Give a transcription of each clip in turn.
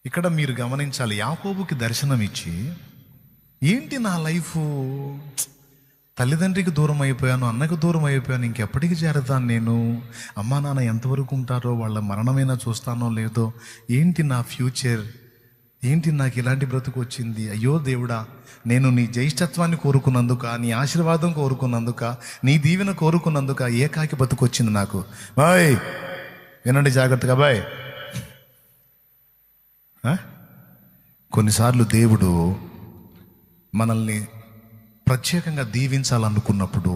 ఇక్కడ మీరు గమనించాలి, యాకోబుకి దర్శనం ఇచ్చి, ఏంటి నా లైఫ్, తల్లిదండ్రికి దూరం అయిపోయాను, అన్నకు దూరం అయిపోయాను, ఇంకెప్పటికి చేరతాను నేను, అమ్మా నాన్న ఎంతవరకు ఉంటారో, వాళ్ళ మరణమైనా చూస్తానో లేదో, ఏంటి నా ఫ్యూచర్, ఏంటి నాకు ఇలాంటి బ్రతుకు వచ్చింది, అయ్యో దేవుడా, నేను నీ జ్యేష్ఠత్వాన్ని కోరుకున్నందుక, నీ ఆశీర్వాదం కోరుకున్నందుక, నీ దీవెన కోరుకున్నందుక ఏకాకి బతుకు వచ్చింది నాకు. బాయ్ వినండి జాగ్రత్తగా బాయ్. కొన్నిసార్లు దేవుడు మనల్ని ప్రత్యేకంగా దీవించాలనుకున్నప్పుడు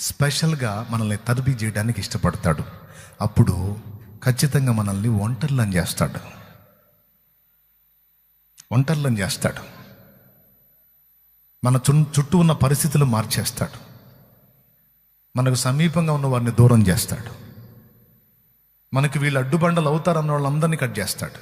స్పెషల్గా మనల్ని తరబీ చేయడానికి ఇష్టపడతాడు. అప్పుడు ఖచ్చితంగా మనల్ని ఒంటర్లను చేస్తాడు. మన చుట్టూ ఉన్న పరిస్థితులు మార్చేస్తాడు. మనకు సమీపంగా ఉన్న వారిని దూరం చేస్తాడు. మనకి వీళ్ళు అడ్డుబండలు అవుతారన్న వాళ్ళందరినీ కట్ చేస్తాడు,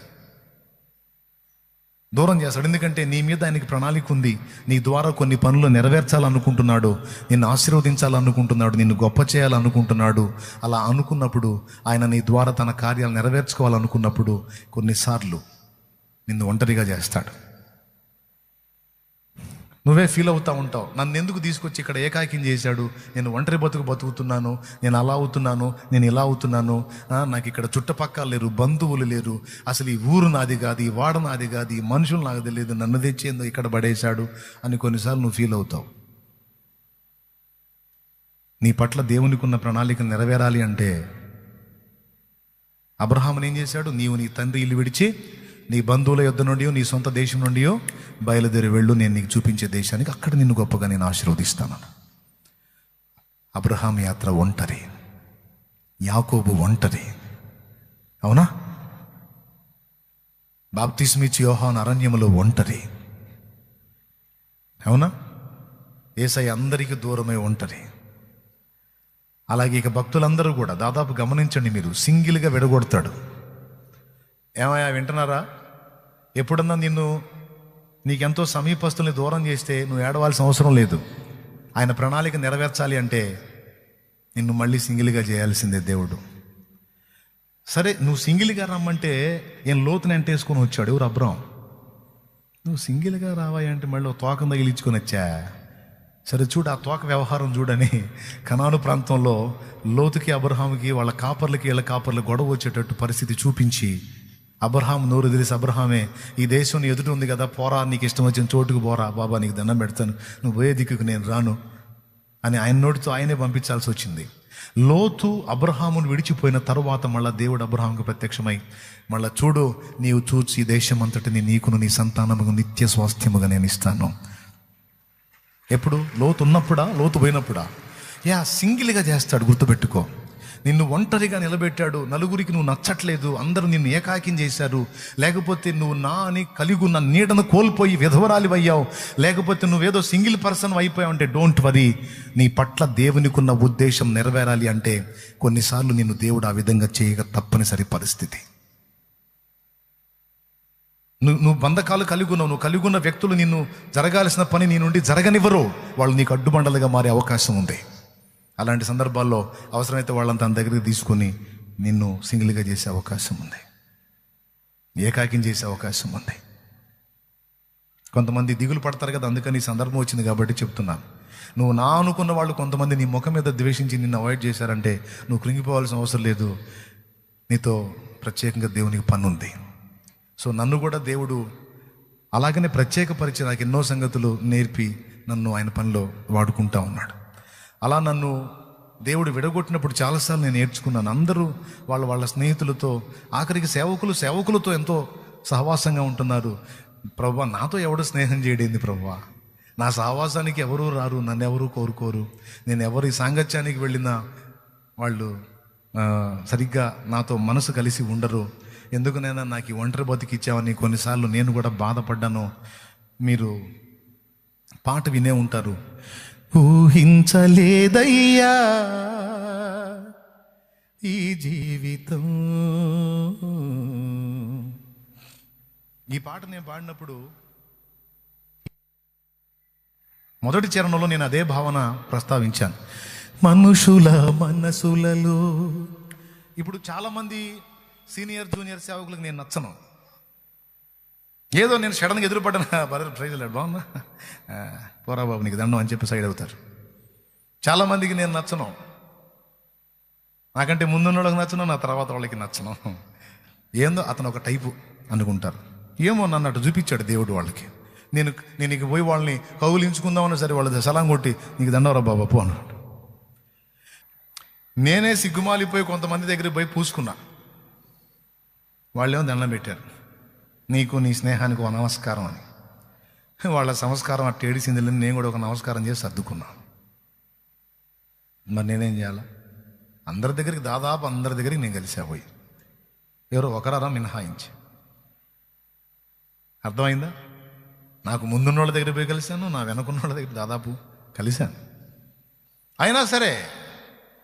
దూరం చేస్తాడు. ఎందుకంటే నీ మీద ఆయనకి ప్రణాళిక ఉంది. నీ ద్వారా కొన్ని పనులు నెరవేర్చాలనుకుంటున్నాడు, నిన్ను ఆశీర్వదించాలనుకుంటున్నాడు, నిన్ను గొప్ప చేయాలనుకుంటున్నాడు. అలా అనుకున్నప్పుడు, ఆయన నీ ద్వారా తన కార్యాలు నెరవేర్చుకోవాలనుకున్నప్పుడు కొన్నిసార్లు నిన్ను ఒంటరిగా చేస్తాడు. నువ్వే ఫీల్ అవుతూ ఉంటావు, నన్ను ఎందుకు తీసుకొచ్చి ఇక్కడ ఏకాకిం చేశాడు, నేను ఒంటరి బతుకుతున్నాను, నేను అలా అవుతున్నాను, నేను ఇలా అవుతున్నాను, నాకు ఇక్కడ చుట్టుపక్కల లేరు, బంధువులు లేరు, అసలు ఈ ఊరు నాది కాదు, ఈ వాడ నాది కాదు, ఈ మనుషులు నాకు తెలియదు, నన్ను తెచ్చేందో ఇక్కడ పడేశాడు అని కొన్నిసార్లు నువ్వు ఫీల్ అవుతావు. నీ పట్ల దేవునికి ఉన్న ప్రణాళిక నెరవేరాలి అంటే అబ్రహామును ఏం చేశాడు? నీవు నీ తండ్రి ఇల్లు విడిచి నీ బంధువుల యొద్ద నుండి, నీ సొంత దేశం నుండి బయలుదేరి వెళ్ళు, నేను నీకు చూపించే దేశానికి, అక్కడ నిన్ను గొప్పగా నేను ఆశీర్వదిస్తాను. అబ్రహాం యాత్ర ఒంటరి, యాకోబు ఒంటరి, అవునా? బాప్తిస్మిచ్చి యోహాను అరణ్యములో ఒంటరి, అవునా? యేసయ్య అందరికీ దూరమై ఒంటరి. అలాగే ఇక భక్తులందరూ కూడా దాదాపు గమనించండి మీరు, సింగిల్గా విడగొడతాడు. ఏమయ్యా వింటున్నారా? ఎప్పుడన్నా నీకెంతో సమీపస్తుల్ని దూరం చేస్తే నువ్వు ఏడవాల్సిన అవసరం లేదు. ఆయన ప్రణాళిక నెరవేర్చాలి అంటే నిన్ను మళ్ళీ సింగిల్గా చేయాల్సిందే దేవుడు. సరే, నువ్వు సింగిల్గా రమ్మంటే ఏం లోతుని ఎంటేసుకొని వచ్చాడు ఎవరు? అబ్రాం. నువ్వు సింగిల్గా రావాయి అంటే మళ్ళీ తోకం తగిలించుకొని వచ్చా. సరే చూడు, ఆ తోక వ్యవహారం చూడని కనాను ప్రాంతంలో లోతుకి అబ్రహాముకి వాళ్ళ కాపర్లకి వీళ్ళ కాపర్లు గొడవ వచ్చేటట్టు పరిస్థితి చూపించి, అబ్రహాం నోరు తెలిసి, అబ్రహామే, ఈ దేశం నీ ఎదుట ఉంది కదా, పోరా, నీకు ఇష్టం వచ్చిన చోటుకు పోరా బాబా, నీకు దండం పెడతాను, నువ్వు పోయే దిక్కుకు నేను రాను అని ఆయన నోటితో ఆయనే పంపించాల్సి వచ్చింది. లోతు అబ్రహామును విడిచిపోయిన తరువాత మళ్ళా దేవుడు అబ్రహాంకు ప్రత్యక్షమై, మళ్ళా చూడు, నీవు చూచి ఈ దేశం అంతటిని నీకును నీ సంతానముకు నిత్య స్వాస్థ్యముగా నేను ఇస్తాను. ఎప్పుడు? లోతు ఉన్నప్పుడా? లోతు పోయినప్పుడా? సింగిల్గా చేస్తాడు. గుర్తుపెట్టుకో, నిన్ను ఒంటరిగా నిలబెట్టాడు. నలుగురికి నువ్వు నచ్చట్లేదు, అందరూ నిన్ను ఏకాకిం చేశారు, లేకపోతే నువ్వు నా అని కలిగి ఉన్న నీడను కోల్పోయి విధవరాలివయ్యావు, లేకపోతే నువ్వేదో సింగిల్ పర్సన్ అయిపోయావు అంటే డోంట్ వరీ. నీ పట్ల దేవునికి ఉన్న ఉద్దేశం నెరవేరాలి అంటే కొన్నిసార్లు నిన్ను దేవుడు ఆ విధంగా చేయక తప్పనిసరి పరిస్థితి. నువ్వు బంధకాలు కలిగి ఉన్నావు, నువ్వు కలిగి ఉన్న వ్యక్తులు నిన్ను జరగాల్సిన పని నీ నుండి జరగనివ్వరు, వాళ్ళు నీకు అడ్డుబండలుగా మారే అవకాశం ఉంది. అలాంటి సందర్భాల్లో అవసరమైతే వాళ్ళని తన దగ్గరికి తీసుకొని నిన్ను సింగిల్గా చేసే అవకాశం ఉంది, ఏకాకిం చేసే అవకాశం ఉంది. కొంతమంది దిగులు పడతారు కదా, అందుకని ఈ సందర్భం వచ్చింది కాబట్టి చెప్తున్నాను. నువ్వు నా అనుకున్న వాళ్ళు కొంతమంది నీ ముఖం మీద ద్వేషించి నిన్ను అవాయిడ్ చేశారంటే నువ్వు కృంగిపోవాల్సిన అవసరం లేదు. నీతో ప్రత్యేకంగా దేవునికి పని ఉంది. సో నన్ను కూడా దేవుడు అలాగనే ప్రత్యేకపరిచి నాకు ఎన్నో సంగతులు నేర్పి నన్ను ఆయన పనిలో వాడుకుంటా ఉన్నాడు. అలా నన్ను దేవుడు విడగొట్టినప్పుడు చాలాసార్లు నేను నేర్చుకున్నాను. అందరూ వాళ్ళ స్నేహితులతో, ఆఖరికి సేవకులతో ఎంతో సహవాసంగా ఉంటున్నారు. ప్రభువా, నాతో ఎవడు స్నేహం చేయడేంది ప్రభువా, నా సహవాసానికి ఎవరూ రారు, నన్ను ఎవరూ కోరుకోరు, నేను ఎవరి సాంగత్యానికి వెళ్ళినా వాళ్ళు సరిగ్గా నాతో మనసు కలిసి ఉండరు, ఎందుకునైనా నాకు ఈ ఒంటరి బతికి ఇచ్చావని కొన్నిసార్లు నేను కూడా బాధపడ్డాను. మీరు పాట వినే ఉంటారు, ఊహించలేదయ్యా ఈ జీవితం. ఈ పాట నేను పాడినప్పుడు మొదటి చరణంలో నేను అదే భావన ప్రస్తావించాను. మనుషుల మనసులలో, ఇప్పుడు చాలామంది సీనియర్ జూనియర్ సేవకులకు నేను నచ్చను. ఏదో నేను సడన్గా ఎదురుపడ్డాను, ప్రైజ్ లేదు బాగున్నా, పోరా బాబు నీకు దండం అని చెప్పి సైడ్ అవుతారు. చాలామందికి నేను నచ్చను, నాకంటే ముందున్న వాళ్ళకి నచ్చను, నా తర్వాత వాళ్ళకి నచ్చను. ఏందో అతను ఒక టైపు అనుకుంటారు. ఏమో నన్ను అటు చూపించాడు దేవుడు వాళ్ళకి. నేను ఇక పోయి వాళ్ళని కౌలించుకుందామన్నా సరే వాళ్ళ సలాం కొట్టి నీకు దండవరా బాబా పో అన్నాడు. నేనే సిగ్గుమాలిపోయి కొంతమంది దగ్గరికి పోయి పూసుకున్నా. వాళ్ళేమో దండం పెట్టారు, నీకు నీ స్నేహానికి ఒక నమస్కారం అని. వాళ్ళ సంస్కారం అట్ట ఏడిసిందని నేను కూడా ఒక నమస్కారం చేసి సర్దుకున్నా. మరి నేనేం చేయాలా? అందరి దగ్గరికి, దాదాపు అందరి దగ్గరికి నేను కలిసా పోయి, ఎవరో ఒకరారా మినహాయించి. అర్థమైందా? నాకు ముందున్న వాళ్ళ దగ్గర పోయి కలిశాను, నా వెనకున్న వాళ్ళ దగ్గర దాదాపు కలిశాను. అయినా సరే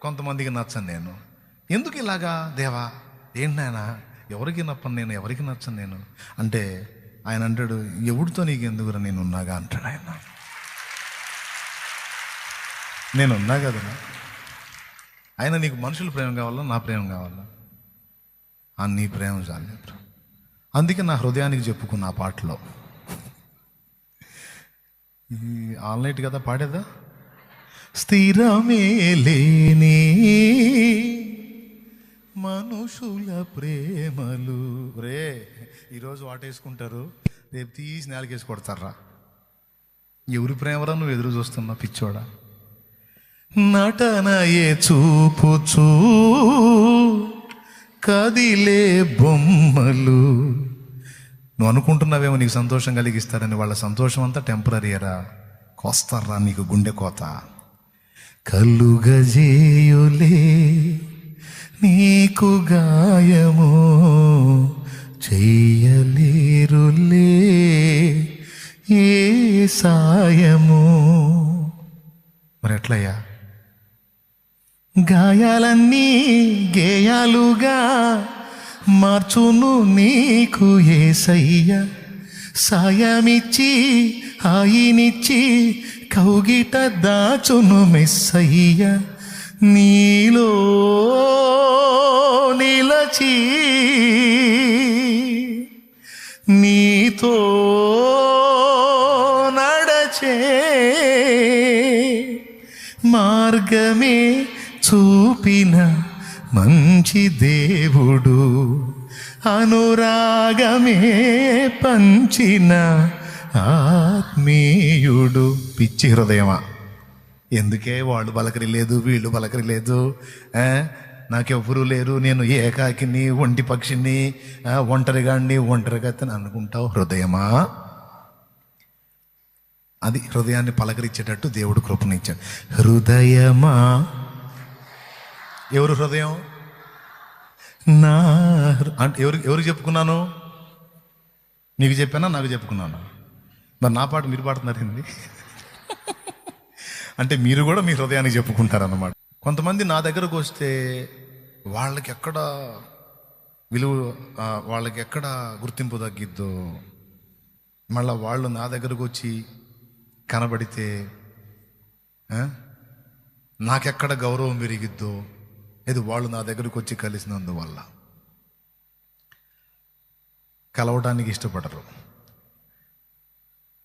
కొంతమందికి నచ్చను నేను. ఎందుకు ఇలాగా దేవా, ఏంటైనా ఎవరికి నప్పను నేను, ఎవరికి నచ్చను నేను అంటే ఆయన అంటాడు, ఎవడితో నీకు ఎందుకురా నేను ఉన్నాగా అంటాడు ఆయన. నేను ఉన్నా కదరా. ఆయన నీకు మనుషుల ప్రేమ కావాలా, నా ప్రేమ కావాలా? నీ ప్రేమ చాలు. అందుకే నా హృదయానికి చెప్పుకున్న ఆ పాటలో, ఆల్నైట్ కదా పాడేదా, స్థిరమే లేని మనుషుల ప్రేమలు. రే ఈరోజు వాటేసుకుంటారు, రేపు తీసి నేలకేసి కొడతారా. ఎవరి ప్రేమరా నువ్వు ఎదురు చూస్తున్నా పిచ్చోడా? నటనయే చూపుచూ కదిలే బొమ్మలు. నువ్వు అనుకుంటున్నావేమో నీకు సంతోషం కలిగిస్తారని. వాళ్ళ సంతోషం అంతా టెంపరీయరా, కోస్తారా నీకు గుండె కోత. కలుగజేయులే నీకు గాయము, చెయ్యలేరులే ఏ సాయము. మరి ఎట్లయ్యా? గాయాలన్నీ గేయాలుగా మార్చును నీకు యేసయ్య. సాయమిచ్చి హాయినిచ్చి కౌగిట దాచును మెస్సయ్య. నీలో నిలచి నీతో నడచే మార్గమే చూపిన మంచి దేవుడు, అనురాగమే పంచిన ఆత్మీయుడు. పిచ్చి హృదయమా, ఎందుకే వాళ్ళు పలకరి లేదు, వీళ్ళు పలకరి లేదు, నాకెవ్వరూ లేరు, నేను ఏకాకిని, ఒంటి పక్షిని, ఒంటరిగాడిని, ఒంటరిగత్తని అనుకుంటావు హృదయమా? అది హృదయాన్ని పలకరించేటట్టు దేవుడు కృపనిచ్చాడు. హృదయమా, ఎవరు హృదయం? నా అంటే ఎవరికి చెప్పుకున్నాను? నీకు చెప్పానా, నాకు చెప్పుకున్నాను? మరి నా పాట మీరు పాడుతున్నారు ఏంది? అంటే మీరు కూడా మీ హృదయానికి చెప్పుకుంటారన్నమాట. కొంతమంది నా దగ్గరకు వస్తే వాళ్ళకి ఎక్కడ విలువ, వాళ్ళకి ఎక్కడ గుర్తింపు తగ్గిద్దో, మళ్ళీ వాళ్ళు నా దగ్గరకు వచ్చి కనబడితే నాకెక్కడ గౌరవం పెరిగిద్దో, ఇది వాళ్ళు నా దగ్గరకు వచ్చి కలిసినందువల్ల కలవడానికి ఇష్టపడరు.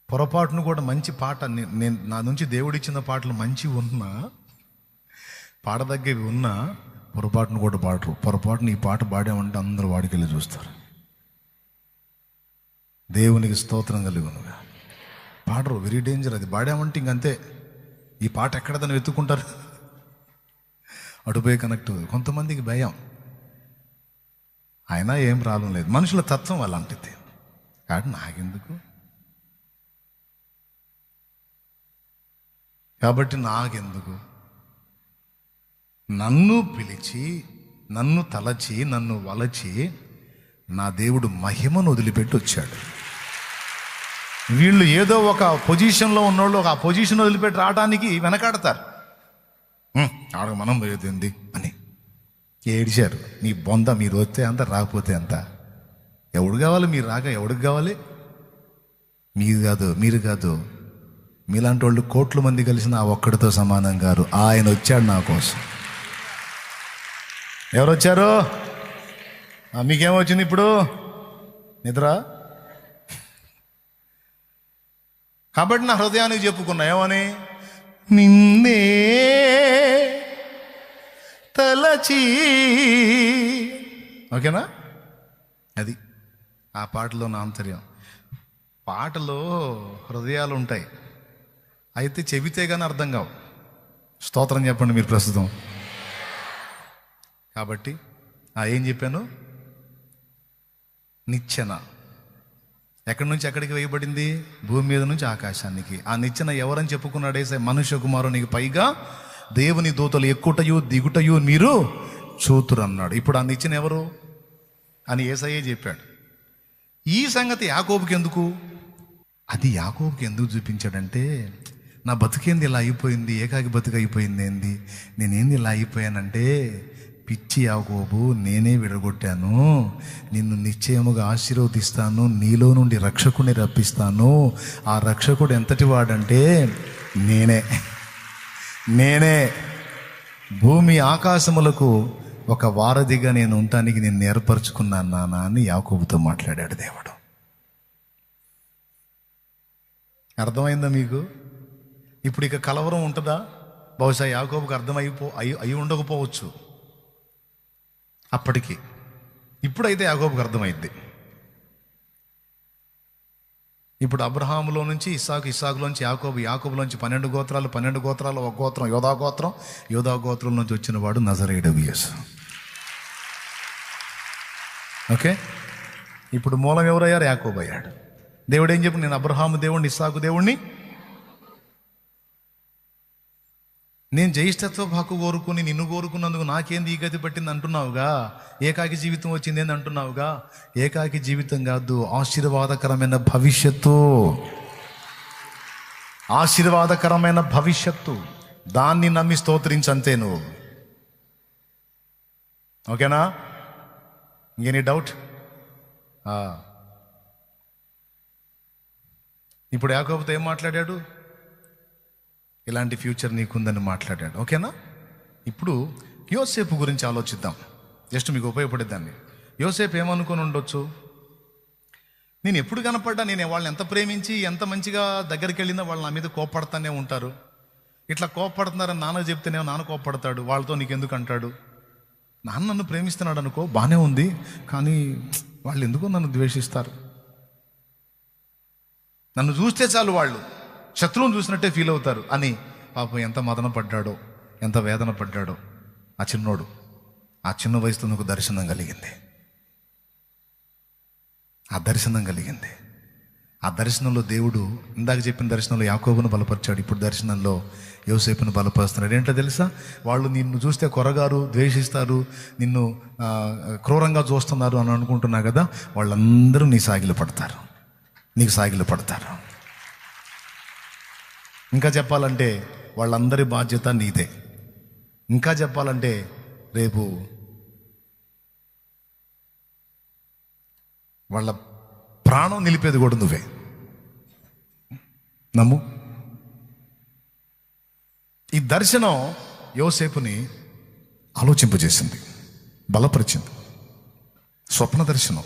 పొరపాటును కూడా మంచి పాట, నేను నా నుంచి దేవుడిచ్చిన పాటలు మంచి ఉన్నా, పాడదగ్గవి ఉన్నా, పొరపాటును కూడా పాడరు. పొరపాటును ఈ పాట పాడామంటే అందరూ వాడికెళ్ళి చూస్తారు. దేవునికి స్తోత్రం కలుగునుగా. పాడరు, వెరీ డేంజర్. అది పాడామంటే ఇంకంతే, ఈ పాట ఎక్కడ దాన్ని వెతుక్కుంటారు, అటుపోయి కనెక్ట్. కొంతమందికి భయం, అయినా ఏం ప్రాబ్లం లేదు. మనుషుల తత్వం అలాంటిది కాబట్టి నాకెందుకు, కాబట్టి నాకెందుకు. నన్ను పిలిచి, నన్ను తలచి, నన్ను వలచి నా దేవుడు మహిమను వదిలిపెట్టి వచ్చాడు. వీళ్ళు ఏదో ఒక పొజిషన్లో ఉన్నోళ్ళు ఒక పొజిషన్ వదిలిపెట్టి రావడానికి వెనకాడతారు. ఆడకు మనం పోయేది అని ఏడిచారు. నీ బొంద, మీరు వస్తే అంత, రాకపోతే అంత. ఎవడు కావాలి? మీరు రాక ఎవడికి కావాలి? మీరు కాదు, మీలాంటి వాళ్ళు కోట్ల మంది కలిసిన ఆ ఒక్కడితో సమానం గారు. ఆయన వచ్చాడు నా కోసం. ఎవరు వచ్చారు? మీకేమొచ్చింది ఇప్పుడు? నిద్ర? కాబట్టి నా హృదయానికి చెప్పుకున్నా ఏమని, నిన్నే తలచి. ఓకేనా? అది ఆ పాటలో నా ఆంతర్యం. పాటలో హృదయాలు ఉంటాయి, అయితే చెబితే కానీ అర్థం కావు. స్తోత్రం చెప్పండి మీరు ప్రస్తుతం. కాబట్టి ఏం చెప్పాను? నిచ్చెన ఎక్కడి నుంచి ఎక్కడికి వేయబడింది? భూమి మీద నుంచి ఆకాశానికి. ఆ నిచ్చెన ఎవరని చెప్పుకున్నాడు యేసయ్య? మనుష్య కుమారునికి పైగా దేవుని దూతలు ఎక్కుటయు దిగుటయు మీరు చూతురు అన్నాడు. ఇప్పుడు ఆ నిచ్చెన ఎవరు అని యేసయ్యే చెప్పాడు. ఈ సంగతి యాకోబుకి ఎందుకు? అది యాకోబుకి ఎందుకు చూపించాడంటే, నా బతుకేంది ఇలా అయిపోయింది, ఏకాకి బతుకు అయిపోయింది ఏంది, నేనేంది ఇలా అయిపోయానంటే, పిచ్చి యాకోబు, నేనే విడగొట్టాను, నిన్ను నిశ్చయముగా ఆశీర్వదిస్తాను, నీలో నుండి రక్షకుని రప్పిస్తాను. ఆ రక్షకుడు ఎంతటి వాడంటే నేనే భూమి ఆకాశములకు ఒక వారధిగా నేను ఉండటానికి నేను ఏర్పరచుకున్నాను నాన్న అని యాకోబుతో మాట్లాడాడు దేవుడు. అర్థమైందా మీకు? ఇప్పుడు ఇక కలవరం ఉంటుందా? బహుశా యాకోబుకి అయి ఉండకపోవచ్చు అప్పటికి. ఇప్పుడైతే యాకోబుకి అర్థమైంది. ఇప్పుడు అబ్రహాములో నుంచి ఇస్సాకులోంచి యాకోబులోంచి 12 గోత్రాలు ఒక గోత్రం యోధా గోత్రం నుంచి వచ్చిన వాడు నజరేయుడు యేసు. ఓకే, ఇప్పుడు మూలం ఎవరయ్యారు? యాకోబు అయ్యాడు. దేవుడు ఏం చెప్పి, నేను అబ్రహాము దేవుణ్ణి, ఇస్సాకు దేవుణ్ణి, నేను జ్యేష్ఠత్వ హక్కు కోరుకుని నిన్ను కోరుకున్నందుకు నాకేంది ఈ గతి పట్టింది అంటున్నావుగా, ఏకాకి జీవితం వచ్చింది ఏంది అంటున్నావుగా. ఏకాకి జీవితం కాదు, ఆశీర్వాదకరమైన భవిష్యత్తు. దాన్ని నమ్మి స్తోత్రించంతే నువ్వు. ఓకేనా? ఇంకేనీ డౌట్? ఇప్పుడు యాకోబుతో ఏం మాట్లాడాడు? ఇలాంటి ఫ్యూచర్ నీకుందని మాట్లాడాడు. ఓకేనా? ఇప్పుడు యోసేపు గురించి ఆలోచిద్దాం, జస్ట్ మీకు ఉపయోగపడేదాన్ని. యోసేపు ఏమనుకొని ఉండొచ్చు? నేను ఎప్పుడు కనపడ్డా, నేను వాళ్ళని ఎంత ప్రేమించి ఎంత మంచిగా దగ్గరికి వెళ్ళినా వాళ్ళు నా మీద కోప్పడతానే ఉంటారు. ఇట్లా కోప్పడుతున్నారని నాన్న చెప్తేనే నాన్న కోప్పడతాడు, వాళ్ళతో నీకెందుకు అంటాడు. నాన్న నన్ను ప్రేమిస్తున్నాడు అనుకో, బాగానే ఉంది, కానీ వాళ్ళు ఎందుకో నన్ను ద్వేషిస్తారు. నన్ను చూస్తే చాలు వాళ్ళు శత్రువుని చూసినట్టే ఫీల్ అవుతారు అని పాపం ఎంత మదన పడ్డాడో, ఎంత వేదన పడ్డాడో ఆ చిన్నోడు. ఆ చిన్న వయసులో నాకు దర్శనం కలిగింది. ఆ దర్శనంలో దేవుడు ఇందాక చెప్పిన దర్శనంలో యాకోబును బలపరిచాడు, ఇప్పుడు దర్శనంలో యోసేపును బలపరుస్తున్నాడు. ఏంటో తెలుసా? వాళ్ళు నిన్ను చూస్తే కొరగారు, ద్వేషిస్తారు, నిన్ను క్రూరంగా చూస్తున్నారు అని అనుకుంటున్నా కదా, వాళ్ళందరూ నీకు సాగిలు పడతారు. ఇంకా చెప్పాలంటే వాళ్ళందరి బాధ్యత నీదే. ఇంకా చెప్పాలంటే రేపు వాళ్ళ ప్రాణం నిలిపేది కూడా నువ్వే. నమ్ము. ఈ దర్శనం యోసేపుని ఆలోచింపజేసింది, బలపరిచింది. స్వప్న దర్శనం.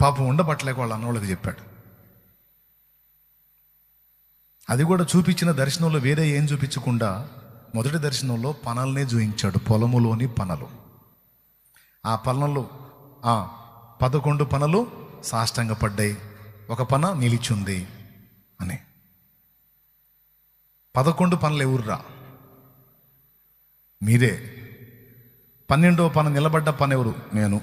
పాపం ఉండబట్టలేక వాళ్ళ అన్నోళ్ళకి చెప్పాడు. అది కూడా చూపించిన దర్శనంలో వేరే ఏం చూపించకుండా మొదటి దర్శనంలో పనల్నే చూపించాడు, పొలములోని పనలు. ఆ పనలు 11 పనలు సాష్టంగా పడ్డాయి, ఒక పన నిలిచుంది అని. 11 పనలు ఎవర్రా? మీరే. 12వ పన నిలబడ్డ పని ఎవరు? నేను.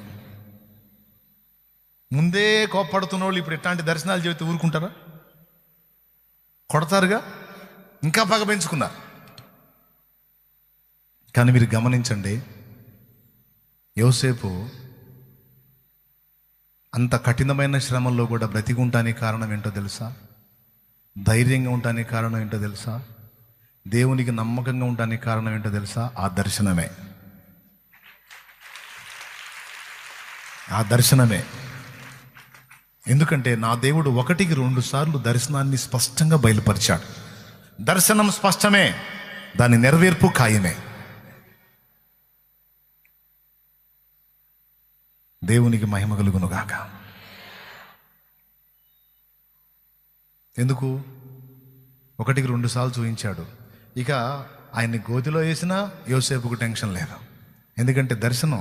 ముందే కోప్పడుతున్న వాళ్ళు ఇప్పుడు ఇట్లాంటి దర్శనాలు చెబితే ఊరుకుంటారా? కొడతారుగా. ఇంకా పగ పెంచుకున్నారు. కానీ మీరు గమనించండి, యోసేపు అంత కఠినమైన శ్రమల్లో కూడా బ్రతికి ఉండటానికి కారణం ఏంటో తెలుసా? ధైర్యంగా ఉండటానికి కారణం ఏంటో తెలుసా? దేవునికి నమ్మకంగా ఉండటానికి కారణం ఏంటో తెలుసా? ఆ దర్శనమే. ఎందుకంటే నా దేవుడు 1కి 2 సార్లు దర్శనాన్ని స్పష్టంగా బయలుపరిచాడు. దర్శనం స్పష్టమే, దాని నెరవేర్పు ఖాయమే. దేవునికి మహిమ కలుగును గాక. ఎందుకు? ఒకటికి 2 సార్లు చూపించాడు. ఇక ఆయన్ని గోతిలో వేసినా యోసేపుకు టెన్షన్ లేదు, ఎందుకంటే దర్శనం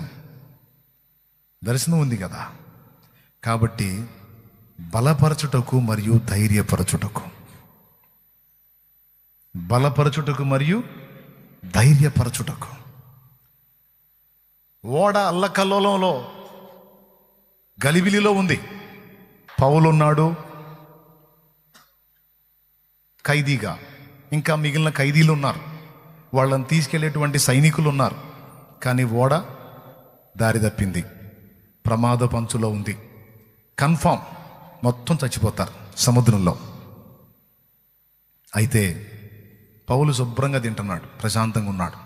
ఉంది కదా. కాబట్టి బలపరచుటకు మరియు ధైర్యపరచుటకు ఓడ అల్లకల్లోలంలో గలిబిలిలో ఉంది. పౌలున్నాడు ఖైదీగా, ఇంకా మిగిలిన ఖైదీలు ఉన్నారు, వాళ్ళని తీసుకెళ్లేటువంటి సైనికులు ఉన్నారు. కానీ ఓడ దారి తప్పింది, ప్రమాదపు అంచులో ఉంది. కన్ఫామ్ మొత్తం చచ్చిపోతారు సముద్రంలో. అయితే పౌలు శుభ్రంగా తింటున్నాడు, ప్రశాంతంగా ఉన్నాడు.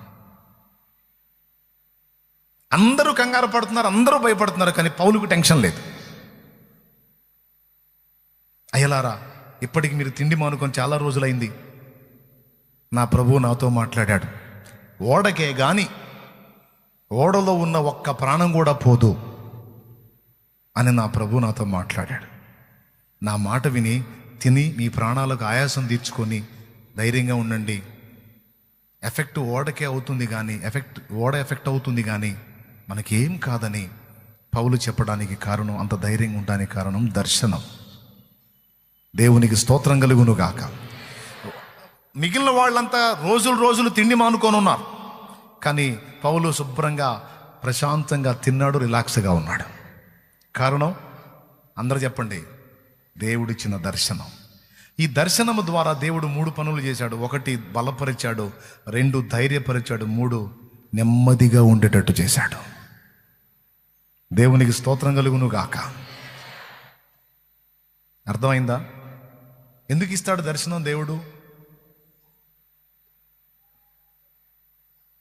అందరూ కంగారు పడుతున్నారు, అందరూ భయపడుతున్నారు, కానీ పౌలుకు టెన్షన్ లేదు. అయ్యలారా, ఇప్పటికి మీరు తిండి మానుకొని చాలా రోజులైంది. నా ప్రభువు నాతో మాట్లాడాడు, ఓడకే గాని ఓడలో ఉన్న ఒక్క ప్రాణం కూడా పోదు అని నా ప్రభువు నాతో మాట్లాడాడు. నా మాట విని తిని మీ ప్రాణాలకు ఆయాసం తీర్చుకొని ధైర్యంగా ఉండండి. ఓడకే అవుతుంది కానీ ఓడ ఎఫెక్ట్ అవుతుంది కానీ మనకేం కాదని పౌలు చెప్పడానికి కారణం, అంత ధైర్యంగా ఉండడానికి కారణం దర్శనం. దేవునికి స్తోత్రం కలుగును గాక. మిగిలిన వాళ్ళంతా రోజులు తిండి మానుకొని ఉన్నారు, కానీ పౌలు శుభ్రంగా ప్రశాంతంగా తిన్నాడు, రిలాక్స్గా ఉన్నాడు. కారణం అందరూ చెప్పండి, దేవుడిచ్చిన దర్శనం. ఈ దర్శనము ద్వారా దేవుడు 3 పనులు చేశాడు. 1 బలపరిచాడు, 2 ధైర్యపరిచాడు, 3 నెమ్మదిగా ఉండేటట్టు చేశాడు. దేవునికి స్తోత్రం కలుగును గాక. అర్థమైందా? ఎందుకు ఇస్తాడు దర్శనం దేవుడు?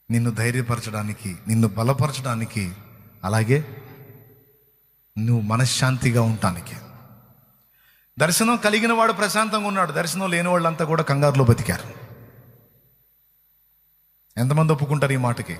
నిన్ను ధైర్యపరచడానికి, నిన్ను బలపరచడానికి, అలాగే నువ్వు మనశ్శాంతిగా ఉండటానికి. దర్శనం కలిగిన వాడు ప్రశాంతంగా ఉన్నాడు, దర్శనం లేని వాళ్ళంతా కూడా కంగారులో బతికారు. ఎంతమంది ఒప్పుకుంటారు ఈ మాటకి?